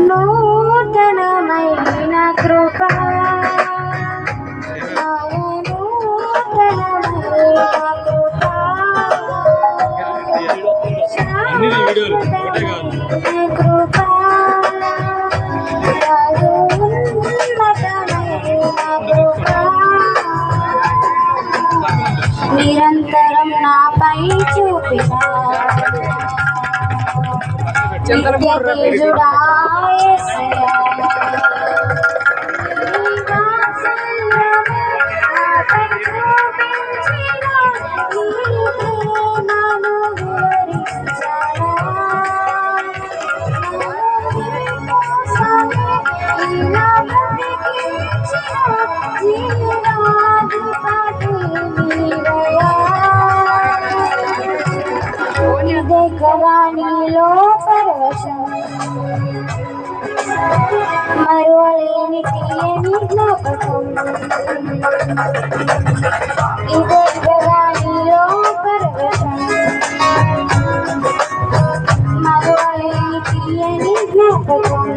నూతనమైన కృప నిరంతరం నాపై చూపిన నిత్యతేజుడా యేసయ్యా నీలో పరవశం మరువలేని తీయని జ్ఞాపకం ఇదే కదా నీలో పరవశం మరువలేని తీయని జ్ఞాపకం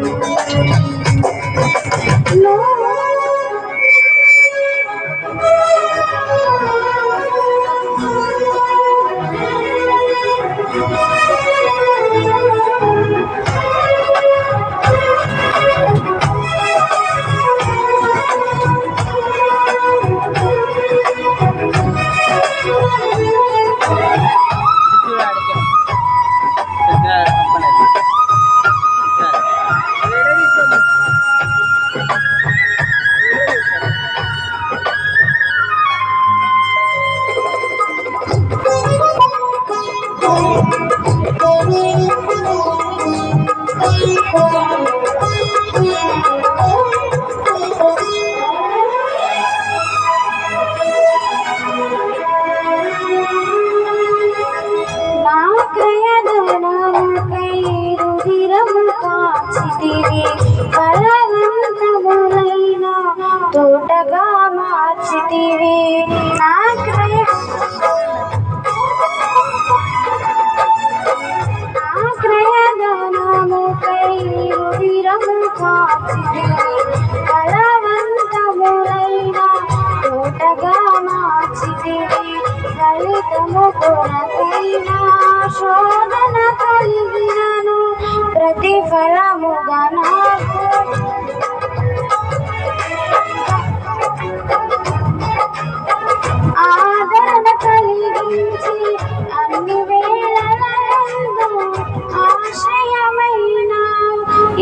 బలవంతములైన తోటగా మార్చితివి నా క్రయధనముకై రుధిరము కార్చితివి బలవంతములైన తోటగా మార్చితివి ఫలితము కొరకైన శోధన కలిగినను ప్రతిఫలముగా నాకు ఆదరణ కలిగించి అన్ని వేళలందు ఆశ్రయమైన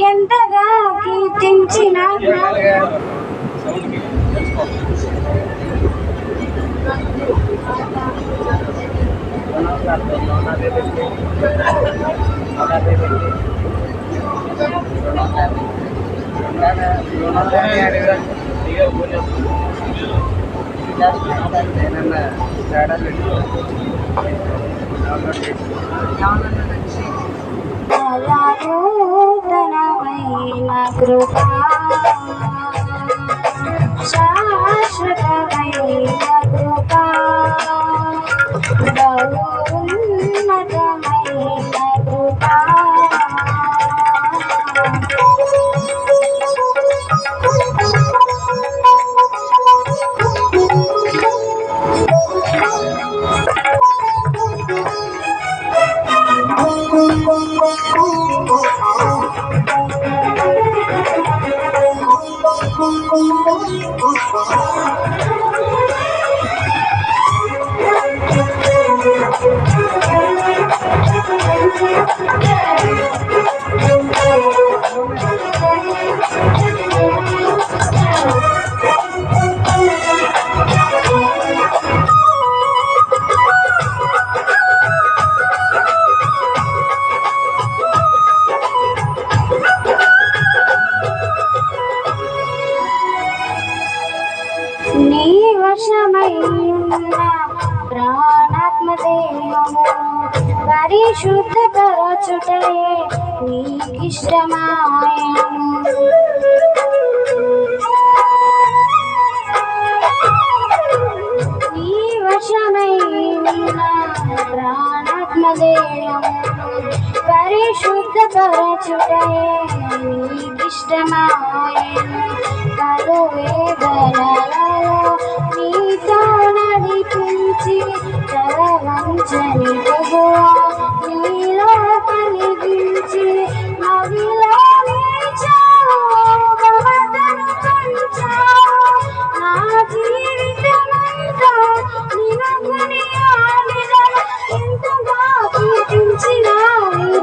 ఎంతగా కీర్తించిన నూతనమైన కృప శాశ్వతమైన కృప బహున్నతమైన కృప నీ వశమై ఉన్న ప్రాణాత్మదేహము పరిశుద్ధపరచుటయే నీకిష్టమాయను. నీ వశమై ఉన్న ప్రాణాత్మదేహము పరిశుద్ధపరచుటయే ఇష్టమాయెను కలు వేదనలలో నీతో నడిపించి తల వంచని ప్రభువా నీలో కలిగించి నదిలో లేచావు మమతను పంచావు నా జీవితమంతా నినగుని ఆడిదను ఎంతగా కీర్తించిన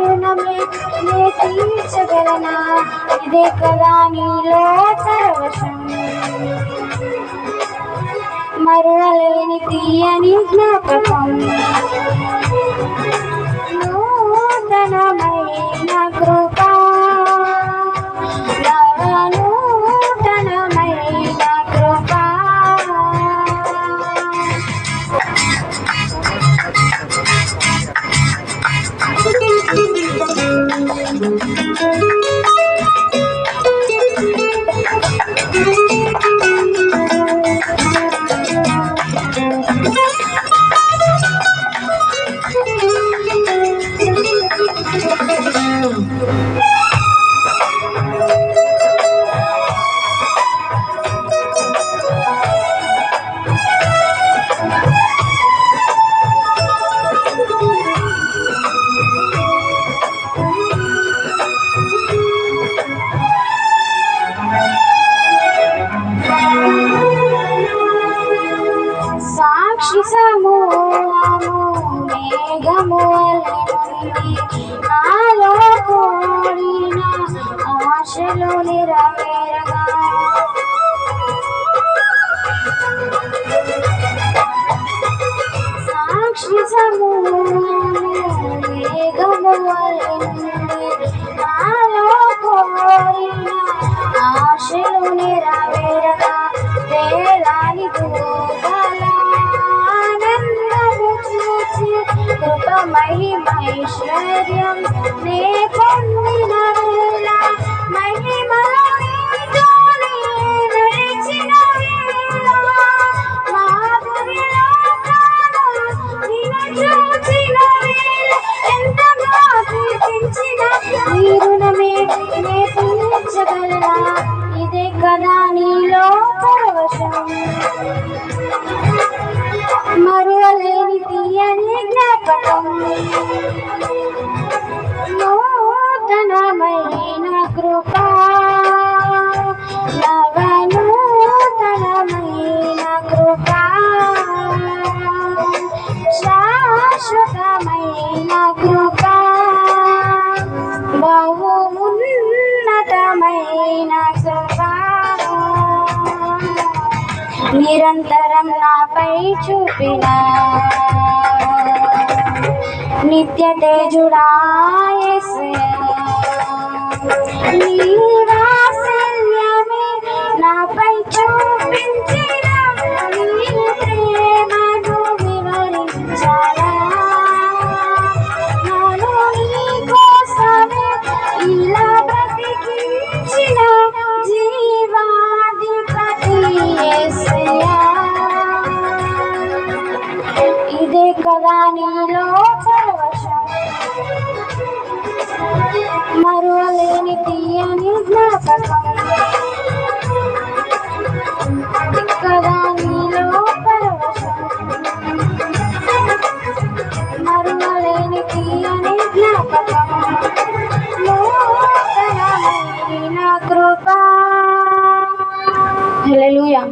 రుణమే నే తీర్చగలనా ఇదే కదా నీలో పరవశం మరువలేని తీయని జ్ఞాపకం నూతనమైన కృపా నూతనమైన కృపా సాక్షి సమూహము మేఘము వలె నాలో కూడిన ఆశలు నెరవేరగా సాక్షి సమూహము మేఘము వలె నాలో కూడిన ఆశలు నెరవేరగా వేలాది దూతల ఆనందము చూచి కృప మహిమైశ్వర్యం నే పొందిన వేళ మహిమలో నీతోనే నడిచిన వేళ మాధుర్యలో నిన్ను చూచిన వేళ ఎంతగా కీర్తించిన నీ రుణమే నే తీర్చగలనా ఇదే కదా నీలో పరవశం మరువలేని తీయని జ్ఞాపకం నూతనమైన కృపా నూతనమైన కృపా శాశ్వతమైన కృపా బహు ఉన్నతమైన కృపా నిరంతరం నాపై చూపిన నిత్య తేజుడా యేసయ్యా నీ వాత్సల్యమే నాపై చూపించిన నీ ప్రేమను వివరించాలా నన్ను నీ కోసమే ఇలా బ్రతికించిన జీవాధిపతి యేసయ్యా ఇదే కదా నీలో పరవశం మరువలేని తీయని జ్ఞాపకం కదా నీలో పరవశం మరువలేని తీయని జ్ఞాపకం నూతనమైన కృపా హల్లెలూయా.